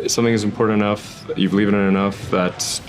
something is important enough, you believe in it enough that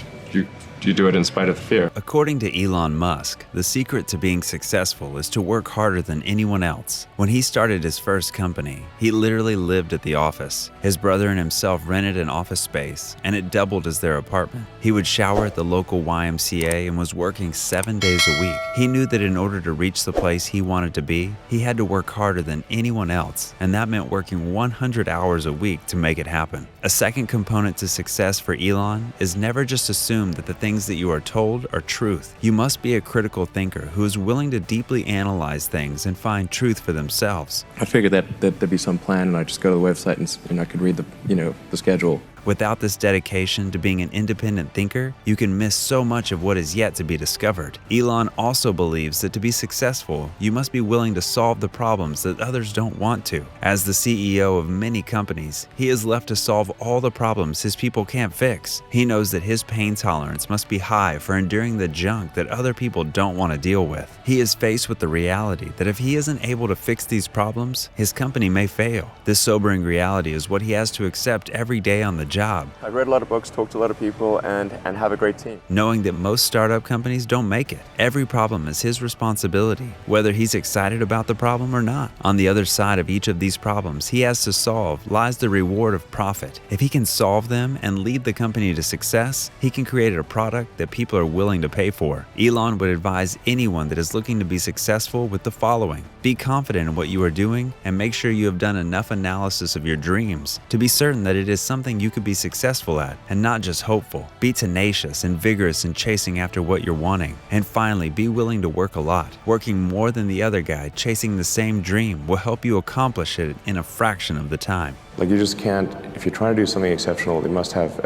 you do it in spite of the fear. According to Elon Musk, the secret to being successful is to work harder than anyone else. When he started his first company, he literally lived at the office. His brother and himself rented an office space, and it doubled as their apartment. He would shower at the local YMCA and was working 7 days a week. He knew that in order to reach the place he wanted to be, he had to work harder than anyone else, and that meant working 100 hours a week to make it happen. A second component to success for Elon is never just assume that the things that you are told are truth. You must be a critical thinker who is willing to deeply analyze things and find truth for themselves. I figured that there'd be some plan, and I'd just go to the website and I could read the schedule. Without this dedication to being an independent thinker, you can miss so much of what is yet to be discovered. Elon also believes that to be successful, you must be willing to solve the problems that others don't want to. As the CEO of many companies, he is left to solve all the problems his people can't fix. He knows that his pain tolerance must be high for enduring the junk that other people don't want to deal with. He is faced with the reality that if he isn't able to fix these problems, his company may fail. This sobering reality is what he has to accept every day on the job. I've read a lot of books, talked to a lot of people, and have a great team. Knowing that most startup companies don't make it. Every problem is his responsibility, whether he's excited about the problem or not. On the other side of each of these problems he has to solve lies the reward of profit. If he can solve them and lead the company to success, he can create a product that people are willing to pay for. Elon would advise anyone that is looking to be successful with the following. Be confident in what you are doing and make sure you have done enough analysis of your dreams to be certain that it is something you could be successful at and not just hopeful. Be tenacious and vigorous in chasing after what you're wanting. And finally, be willing to work a lot. Working more than the other guy chasing the same dream will help you accomplish it in a fraction of the time. Like, you just can't, if you're trying to do something exceptional, you must have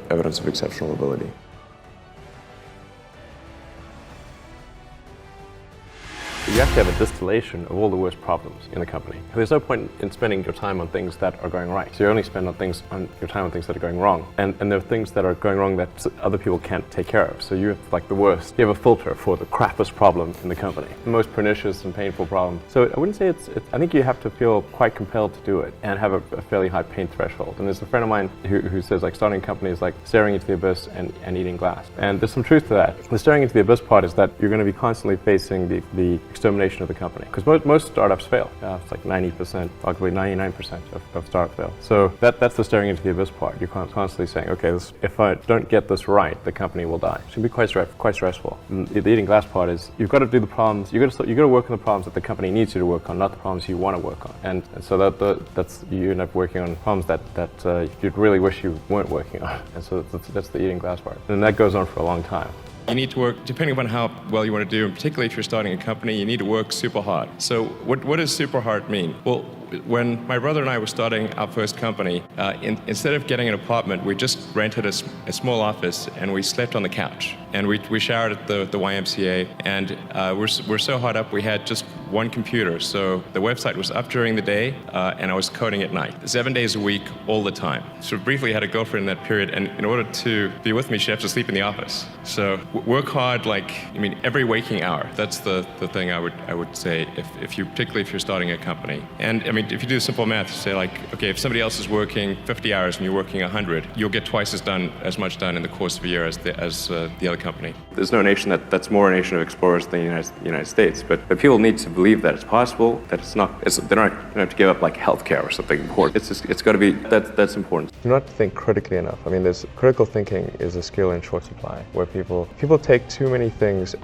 evidence of exceptional ability. You have to have a distillation of all the worst problems in the company. There's no point in spending your time on things that are going right. So you only spend your time on things that are going wrong. And there are things that are going wrong that other people can't take care of. So you have like the worst. You have a filter for the crappiest problem in the company. The most pernicious and painful problem. So I wouldn't say I think you have to feel quite compelled to do it and have a fairly high pain threshold. And there's a friend of mine who says like starting a company is like staring into the abyss and eating glass. And there's some truth to that. The staring into the abyss part is that you're going to be constantly facing the extermination of the company. Because most startups fail. It's like 90%, arguably 99% of startups fail. So that's the staring into the abyss part. You're constantly saying, okay, if I don't get this right, the company will die. It can be quite stressful. And the eating glass part is you've got to do the problems. You've got to work on the problems that the company needs you to work on, not the problems you want to work on. And so that's you end up working on problems that you'd really wish you weren't working on. And so that's the eating glass part. And that goes on for a long time. You need to work, depending on how well you want to do, and particularly if you're starting a company, you need to work super hard. So what does super hard mean? Well, when my brother and I were starting our first company, instead of getting an apartment, we just rented a small office and we slept on the couch. And we showered at the YMCA, and we're so hot up we had just one computer. So the website was up during the day, and I was coding at night, 7 days a week, all the time. So briefly had a girlfriend in that period, and in order to be with me, she had to sleep in the office. So work hard, every waking hour. That's the thing I would say particularly if you're starting a company. And if you do simple math, say okay, if somebody else is working 50 hours and you're working 100, you'll get twice as much done in the course of a year as the other company. There's no nation that's more a nation of explorers than the United States, but people need to believe that it's possible, that they don't have to give up like healthcare or something important. It's got to be, that's important. You don't have to think critically enough. Critical thinking is a skill in short supply, where people take too many things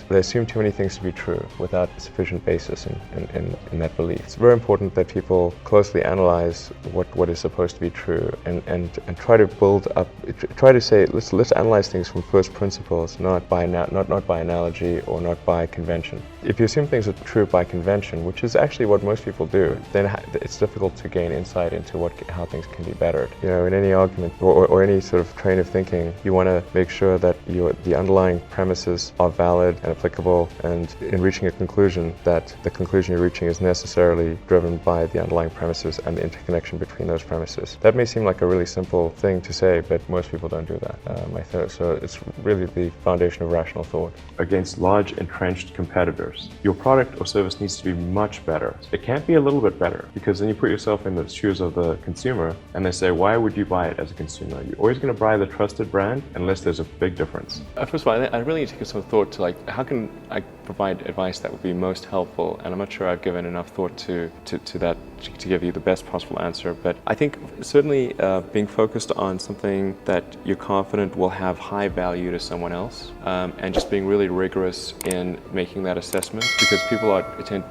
they assume too many things to be true without sufficient basis in that belief. It's very important that people closely analyze what is supposed to be true and try to build up, try to say, let's analyze things from first principles, not by analogy or not by convention. If you assume things are true by convention, which is actually what most people do, then it's difficult to gain insight into how things can be bettered. In any argument or any sort of train of thinking, you want to make sure that the underlying premises are valid and applicable, and in reaching a conclusion, that the conclusion you're reaching is necessarily driven by identify the underlying premises and the interconnection between those premises. That may seem like a really simple thing to say, but most people don't do that. So it's really the foundation of rational thought. Against large entrenched competitors, your product or service needs to be much better. It can't be a little bit better, because then you put yourself in the shoes of the consumer and they say, why would you buy it as a consumer? You're always going to buy the trusted brand unless there's a big difference. First of all, I really need to give some thought to how can I provide advice that would be most helpful, and I'm not sure I've given enough thought to that to give you the best possible answer. But I think certainly being focused on something that you're confident will have high value to someone else, and just being really rigorous in making that assessment, because people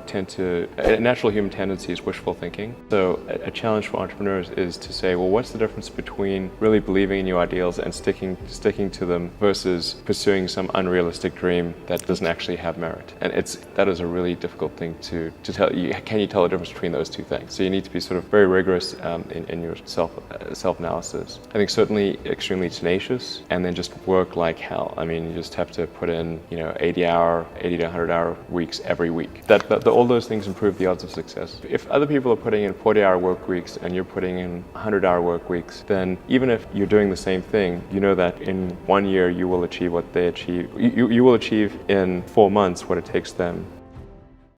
tend to, a natural human tendency is wishful thinking. So a challenge for entrepreneurs is to say, well, what's the difference between really believing in your ideals and sticking to them versus pursuing some unrealistic dream that doesn't actually have merit? And that is a really difficult thing to tell you. Can you tell the difference between those two things? So you need to be sort of very rigorous in your self-analysis. I think certainly extremely tenacious, and then just work like hell. I mean, you just have to put in 80 to 100 hour weeks every week. All those things improve the odds of success. If other people are putting in 40-hour work weeks and you're putting in 100-hour work weeks, then even if you're doing the same thing, you know that in 1 year you will achieve what they achieve. You will achieve in 4 months what it takes them